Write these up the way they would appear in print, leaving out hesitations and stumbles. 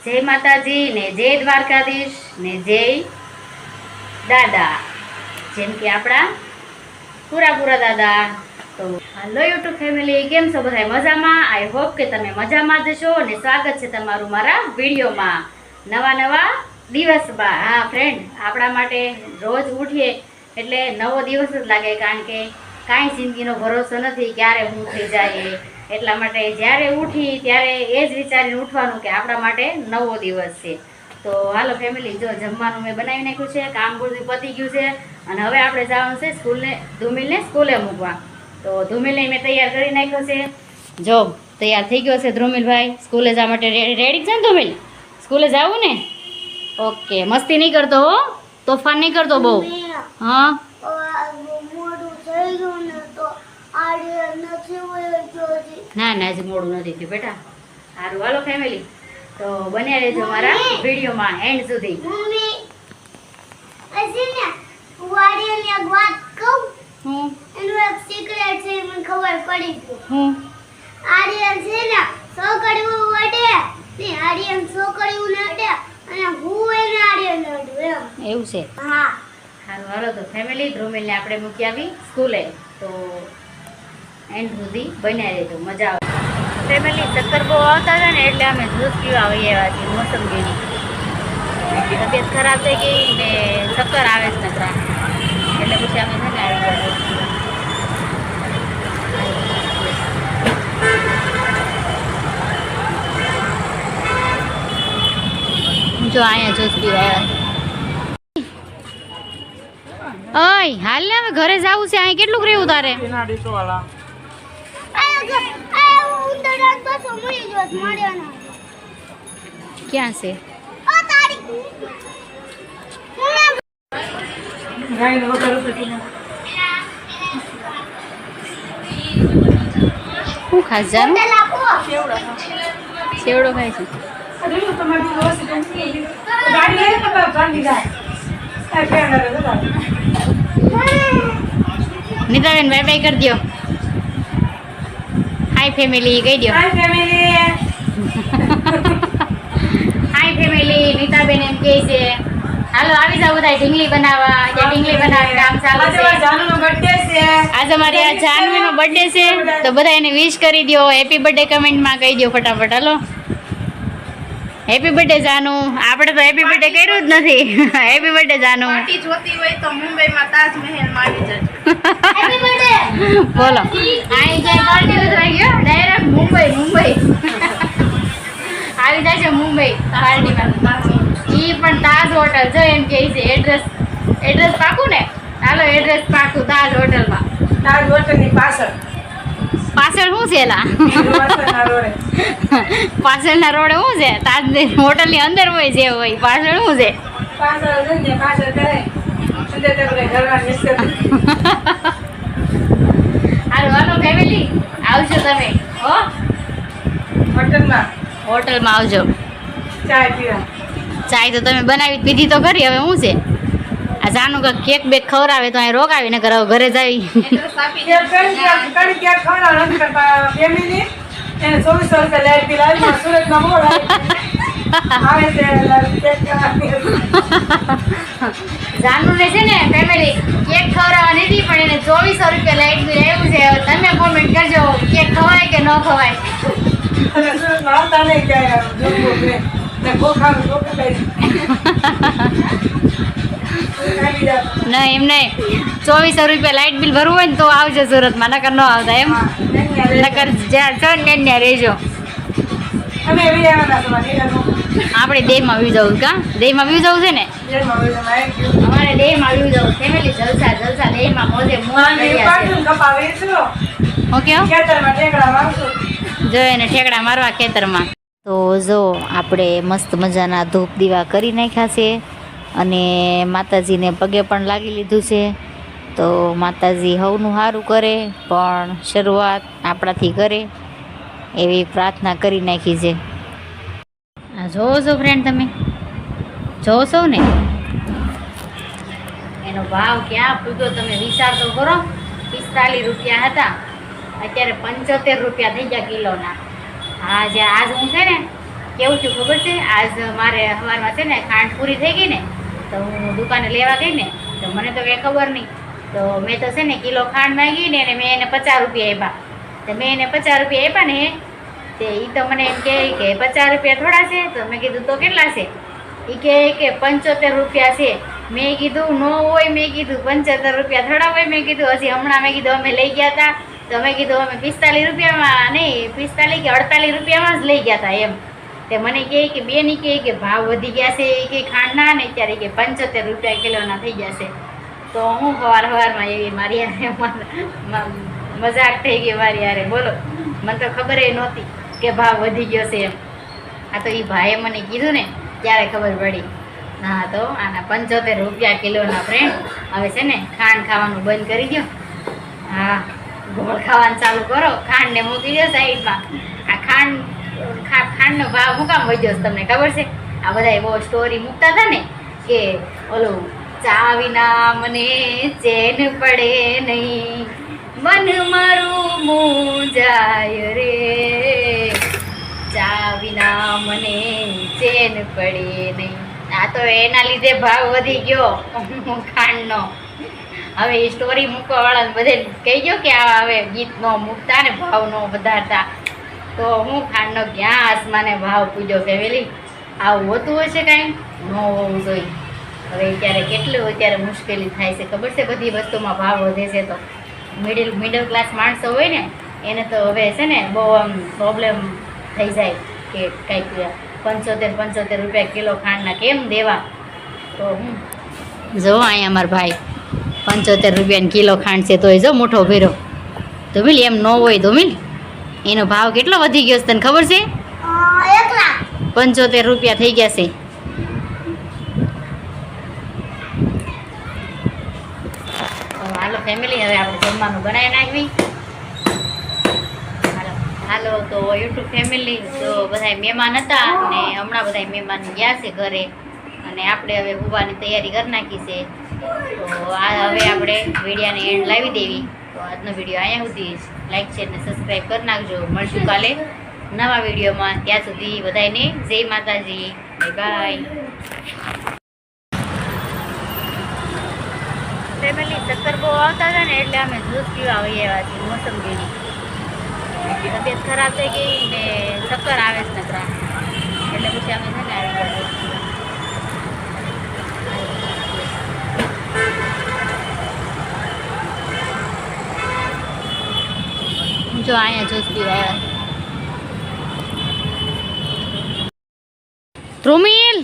જય માતાજી ને જય દ્વારકાધીશ ને જય દાદા, જેમ કે આપણા પૂરા દાદા. તો હેલો યુટ્યુબ ફેમિલી, કેમ છો બધા? મજામાં? આઈ હોપ કે તમે મજામાં જ છો અને સ્વાગત છે તમારું મારા વિડીયોમાં નવા દિવસમાં. હા ફ્રેન્ડ, આપણા માટે રોજ ઉઠીએ એટલે નવો દિવસ જ લાગે, કારણ કે કાંઈ જિંદગીનો ભરોસો નથી ક્યારે હું થઈ જાય. એટલા માટે જ્યારે ઉઠી ત્યારે એ જ વિચારીને ઉઠવાનું કે આપણા માટે નવો દિવસ છે. તો હાલો ફેમિલી, જો જમવાનું મેં બનાવી નાખ્યું છે, કામ બધું પતી ગયું છે અને હવે આપણે જવાનું છે ધૂમિલને સ્કૂલે મૂકવા. તો ધૂમિલને મેં તૈયાર કરી નાખ્યો છે. જો તૈયાર થઈ ગયો છે ધ્રુમિલભાઈ, સ્કૂલે જવા માટે રેડી છે ને ધ્રુમિલ? સ્કૂલે જવું ને? ઓકે, મસ્તી નહીં કરતો હો, તોફાન નહીં કરતો બહુ. હા ના ના, હજી મોડું નથી થયું બેટા. સારું, હાલો ફેમિલી, તો બન્યા રહેજો મારા વિડીયોમાં એન્ડ સુધી. એવું છે? હા. સારું, હાલો તો ફેમિલી, ધ્રુમિલને આપણે મૂકી આવી સ્કૂલે, તો એન્ડ સુધી બન્યા રહેજો, મજા આવે. ફેમિલી, ચક્કર બહુ આવતા હતા ને એટલે અમે જ્યુસ પીવા આવી આવ્યા છીએ મોસંબીની. તબિયત ખરાબ થઈ ગઈ ને ચક્કર આવે છે નકરા, એટલે પછી અમે છે ને આવી ગયા. જો અહીંયા જ્યુસ પીવા આવ્યા. ઓય હાલ ને, હવે ઘરે જવું છે. અહીં કેટલું રહેવું તારે? ક્યાં છે? શું ખાસ જાનું? સેવડો ખાય છે. નીતાબેન બાય બાય કરી દો. હાય ફેમિલી કહી દો. હાય ફેમિલી, નીતાબેન એમ કહે છે હાલો આવી જાવ બધા ઢીંગલી બનાવવા. ઢીંગલી બનાવવા કામ ચાલુ છે. આજે અમારી આ જાનવીનો બર્થડે છે, તો બધા એને વિશ કરી દો. હેપી બર્થડે કમેન્ટમાં કહી દો ફટાફટ. હાલો, હેપી બર્થડે જાનુ. આપણે તો હેપી બર્થડે કર્યું જ નથી. Happy birthday Janu. પાર્ટી જોતી હોય તો મુંબઈમાં તાજમહેલ માં આવી જજો. હેપી બર્થડે બોલો. આઈ જે પાર્ટી ઉતરાઈ ગયો ડાયરેક્ટ મુંબઈ આવી જાય છે મુંબઈ પાર્ટીમાં. ઈ પણ તાજ હોટલ જો એમ કહે છે. એડ્રેસ પાકું ને? હાલો, એડ્રેસ પાકું તાજ હોટલમાં. તાજ હોટલ ની પાછળ શું છે એલા? પાછળના રોડે શું છે? તાજ હોટલ ની અંદર હોય જે હોય, પાછળ શું છે? હાલો ફેમિલી, આવજો તમે હો હોટલમાં આવજો. ચાય તો તમે બનાવી પીધી તો ખરી. હવે શું છે આ જાનું કે કેક બેક ખવડાવે તો અહીં રોકાવીને ઘરે જાય. જાનું ને છે ને ફેમિલી કેક ખવડાવવા નથી, પણ એને 2400 રૂપિયા લાઈટ બિલ આવ્યું છે. તમે કોમેન્ટ કરજો કેક ખવાય કે ન ખવાય. ના એમ નહીં, 2400 રૂપિયા લાઈટ બિલ ભરવું હોય ને તો આવજો સુરતમાં, નકર ન આવતા એમ. નકર જ્યાં છો ને ત્યાં રહેજો. આપણે દેહમાં વ્યુ જવું. કા દેહમાં વ્યુ જવું છે ને? અમારે દેહમાં વ્યુ જવું. ફેમિલી જલસા દેહમાં મોજે ઓકે. જો એને ઠેકડા મારવા ખેતરમાં. તો જો આપણે મસ્ત મજાના ધૂપ દીવા કરી નાખ્યા છે અને માતાજીને પગે પણ લાગી લીધું છે. તો માતાજી હવનું સારું કરે, પણ શરૂઆત આપણાથી કરે એવી પ્રાર્થના કરી નાખી છે. આ જોવો છો ફ્રેન્ડ, તમે જોવો છો ને એનો ભાવ ક્યાં પૂગ્યો? તમે વિચાર તો કરો. 45 રૂપિયા હતા, અત્યારે 75 રૂપિયા થઈ ગયા કિલોના. હા, જે આજ હું છે ને કેવું થયું ખબર છે? આજ મારે સવારમાં છે ને ખાંડ પૂરી થઈ ગઈ ને, તો હું દુકાને લેવા ગઈ ને, તો મને તો કંઈ ખબર નહીં. તો મેં તો છે ને કિલો ખાંડ માંગી ને, અને મેં એને 50 રૂપિયા આપ્યા. તો મેં એને 50 રૂપિયા આપ્યા ને, તે એ તો મને એમ કહે કે 50 રૂપિયા થોડા છે. તો મેં કીધું તો કેટલા છે? એ કહે કે 75 રૂપિયા છે. મેં કીધું નો હોય, મેં કીધું 75 રૂપિયા થોડા હોય. મેં કીધું હજી હમણાં મેં કીધું અમે લઈ ગયા હતા, તો મેં કીધું અમે 45 રૂપિયામાં નહીં, 45 કે 48 રૂપિયામાં જ લઈ ગયા હતા એમ. તે મને કહે કે બેન કે ભાવ વધી ગયા છે કે ખાંડના ને, ત્યારે કે 75 રૂપિયા કિલોના થઈ ગયા છે. તો હું સવારમાં એવી મારી યારે મજાક થઈ ગઈ મારી યારે. બોલો, મને તો ખબર એ નહોતી કે ભાવ વધી ગયો છે એમ. આ તો એ ભાઈએ મને કીધું ને ત્યારે ખબર પડી. હા, તો આના 75 રૂપિયા કિલોના ફ્રેન્ડ. હવે છે ને ખાંડ ખાવાનું બંધ કરી દો. હા, ગોળ ખાવાનું ચાલુ કરો, ખાંડને મૂકી દો સાઈડમાં. આ ખાંડનો ભાવ શું કામ વધ્યો છે તમને ખબર છે? આ બધા બહુ સ્ટોરી મૂકતા હતા ને કે ઓલું ચા વિના મને ચેન પડે નહીં, મન મારું મૂંઝાય રે, ચા વિના મને ચેન પડે નહીં. આ તો એના લીધે ભાવ વધી ગયો ખાંડનો. હવે એ સ્ટોરી મૂકવા વાળાને બધે કહી ગયો કે આ હવે ગીત ન મૂકતા ને ભાવ ન વધારતા. તો હું ખાંડનો ક્યાં આસમાને ભાવ પૂજો ફેમિલી. આવું હોતું હશે કાંઈ? ન હોવું જોઈએ. હવે ત્યારે કેટલું અત્યારે મુશ્કેલી થાય છે ખબર છે? બધી વસ્તુમાં ભાવ વધે છે. તો મિડલ ક્લાસ માણસો હોય ને એને તો હવે છે ને બહુ આમ પ્રોબ્લેમ થઈ જાય કે કંઈક 75 રૂપિયા કિલો ખાંડના કેમ દેવા. તો હું જો અહીંયા અમારા ભાઈ 75 રૂપિયાની કિલો ખાંડ છે તોય જો મોટો ભેરો. ધોમિલ એમ ન હોય ધોમિલ, એનો ભાવ કેટલો વધી ગયો છે તને ખબર છે? 75 રૂપિયા થઈ ગયા છે. હાલો ફેમિલી, હવે આપણે જમવાનું બનાવી નાખવી. હાલો તો યુટ્યુબ ફેમિલી, તો બધા મહેમાન હતા અને હમણાં બધા મહેમાન ગયા છે ઘરે, અને આપણે હવે હોવાની તૈયારી કરી નાખી છે. તો આ હવે આપણે વિડીયોને એન્ડ લાવી દેવી. તો આજનો વિડીયો અહીંયા સુધી. લાઈક શેર ને સબસ્ક્રાઈબ કરી નાખજો. મળશું કાલે નવા વિડીયોમાં. ત્યાં સુધી બધાને જય માતાજી, બાય બાય. ફેમિલી ચક્કર બહુ આવતા હતા ને એટલે અમે જ્યુસ પીવા આવી આવ્યા છીએ મોસંબીની. તબિયત ખરાબ થઈ ગઈ ને ચક્કર આવે છે નકરા, એટલે પછી અમે છે ને આવી ગયા. જો અહીંયા જ્યુસ પીવા આવ્યા. ધ્રુમિલ,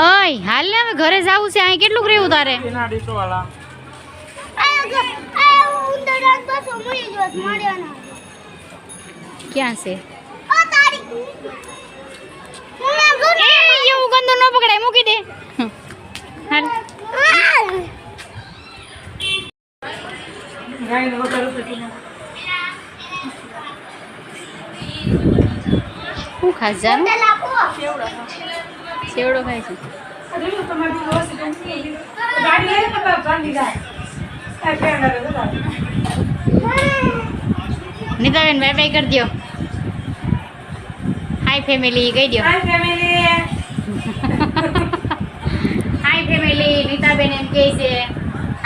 ઓય હાલ ને હવે ઘરે જવું છે. અહીં કેટલું રહેવું તારે? ક્યાં છે? એવું ગંદુ ન પકડાય, મૂકી દે. હાલ શું ખાસ જાનું? સેવડો ખાય છે. નીતાબેન બાય બાય કરી દો. હાય ફેમિલી કહી દો. હાય ફેમિલી, નીતાબેન એમ કહે છે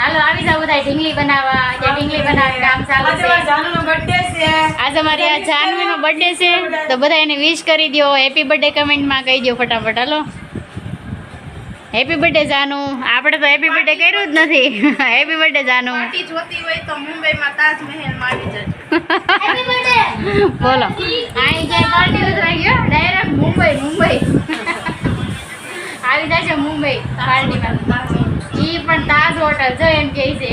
હાલો આવી જાવ બધા ઢીંગલી બનાવવા. ઢીંગલી બનાવવા કામ ચાલુ છે. આજે અમારી આ જાનવીનો બર્થડે છે, તો બધા એને વિશ કરી દો. હેપી બર્થડે કમેન્ટમાં કહી દો ફટાફટ. હાલો હેપી બર્થડે જાનુ. આપણે તો હેપી બર્થડે કર્યું જ નથી. Happy birthday Janu. પાર્ટી જોતી હોય તો મુંબઈમાં તાજમહેલમાં આવી જજો. હેપી બર્થડે બોલો. આઈ જાય પાર્ટી ઉતરાઈ ગયો ડાયરેક્ટ મુંબઈ આવી જાય છે મુંબઈ પાર્ટીમાં. ઈ પણ તાજ હોટલ જો એમ કહે છે.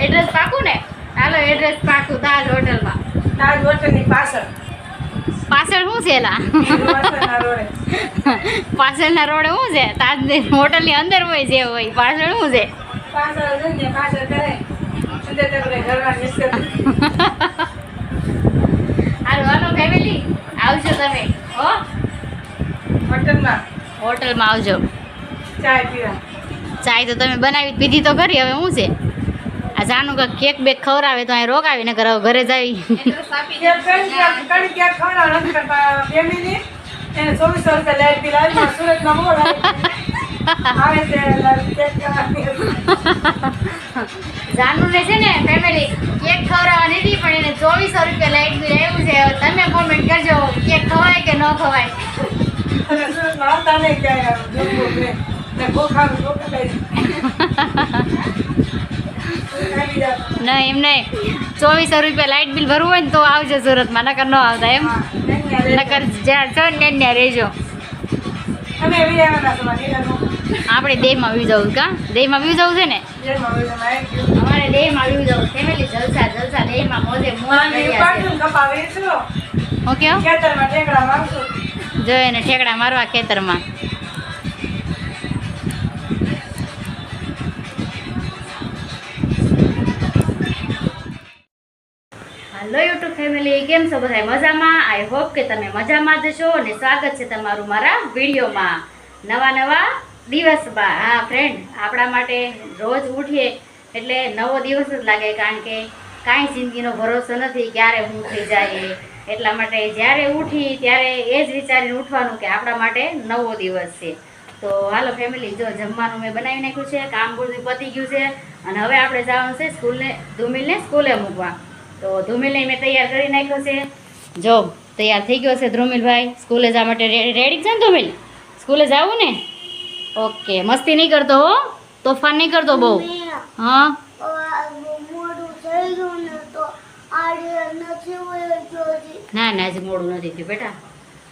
એડ્રેસ પાકું ને? હાલો એડ્રેસ પાકું તાજ હોટલમાં. તાજ હોટલની પાછળ શું છે એલા? પાછળના રોડે શું છે? તાજ હોટલની અંદર હોય જે હોય, પાછળ શું છે? હાલો ફેમિલી આવજો તમે હો હોટલમાં આવજો. ચાય તો તમે બનાવી પીધી તો ખરી, હવે શું છે? આ જાનું કે કેક બેક ખવડાવે તો અહીં રોકાવીને ઘરે જાવી એડ્રેસ આપી દે. એને 2400 રૂપિયા લાઈટ બિલ આવ્યું સુરતના બોર્ડ આવે છે જાનુને છે ને ફેમિલી કેક ખવડાવવાની હતી પણ એને 2400 રૂપિયા લાઈટ બિલ આવ્યું છે. હવે તમે કોમેન્ટ કરજો કેક ખવાય કે ન ખવાય. અને સુરતમાં હતા નહીં ક્યાંય જમવું ને ખોખાનું ચોખ્ખું નહીં એમ નહીં 2400 રૂપિયા લાઈટ બિલ ભરવું હોય ને તો આવજો સુરતમાં, નકર ન આવતા એમ. નકર જ્યાં છો ને ત્યાં રહેજો. અને એવી આવવાના તમારે આપણે દેહમાં વ્યૂ જવું કા દેહમાં વ્યૂ જવું છે ને અમારે દેહમાં વ્યૂ જવું ફેમિલી જલસા જલસા દેહમાં મોજે મોજ કર્યા છે. ઓકે ખેતરમાં ટેકડા મારશું જો એને ઠેકડા મારવા ખેતરમાં. હેલો યુટ્યુબ ફેમિલી, કેમ છો બધા મજામાં? આઈ હોપ કે તમે મજામાં જ છો અને સ્વાગત છે તમારું મારા વિડીયોમાં નવા દિવસમાં. હા ફ્રેન્ડ, આપણા માટે રોજ ઉઠીએ એટલે નવો દિવસ જ લાગે, કારણ કે કાંઈ જિંદગીનો ભરોસો નથી ક્યારે હું થઈ જાય. એટલા માટે જ્યારે ઉઠી ત્યારે એ જ વિચારીને ઉઠવાનું કે આપણા માટે નવો દિવસ છે. તો હાલો ફેમિલી, જો જમવાનું મેં બનાવી નાખ્યું છે, કામ બધું પતી ગયું છે અને હવે આપણે જવાનું છે ધુમિલને સ્કૂલે મૂકવા. તો ધુમિલને મેં તૈયાર કરી નાખ્યો છે. જો તૈયાર થઈ ગયો છે ધ્રુમિલભાઈ, સ્કૂલે જવા માટે રેડી છે ને ધુમિલ? સ્કૂલે જવું ને? ઓકે, મસ્તી નહીં કરતો હો, તોફાન નહીં કરતો બહુ. હા ના ના, હજી મોડું નથી થયું બેટા.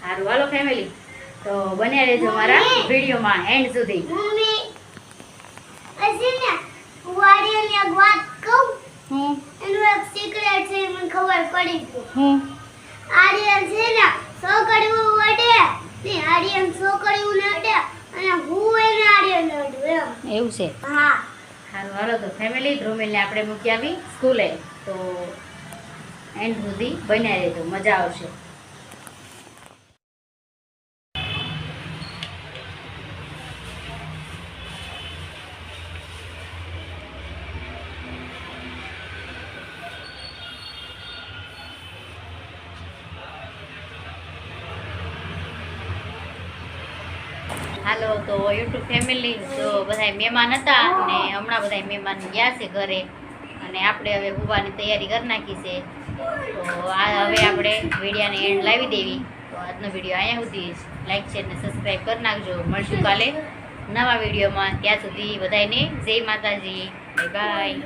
સારું હાલો ફેમિલી, તો બન્યા રહેજો મારા વિડીયોમાં એન્ડ સુધી. હું એનું એક સિક્રેટ છે, મને ખબર પડી ગઈ. હું આર્યન છે ને સોકડીયું વડે ને આર્યન સોકડીયું નડે અને હું એને આર્યન નડું એમ. એવું છે? હા. સારું હાલો તો ફેમિલી, ધ્રુમિલને આપણે મૂકી આવી સ્કૂલે, તો એન્ડ સુધી બન્યા રહેજો, મજા આવશે. હાલો તો યુટ્યુબ ફેમિલી, તો બધા મહેમાન હતા અને હમણાં બધા મહેમાન ગયા છે ઘરે અને આપણે હવે હોવાની તૈયારી કરી નાખી છે. તો આ હવે આપણે વિડીયોને એન્ડ લાવી દેવી. તો આજનો વિડીયો અહીંયા સુધી લાઈક શેર ને સબસ્ક્રાઈબ કરી નાખજો. મળશું કાલે નવા વિડીયોમાં. ત્યાં સુધી બધાને જય માતાજી, બાય બાય.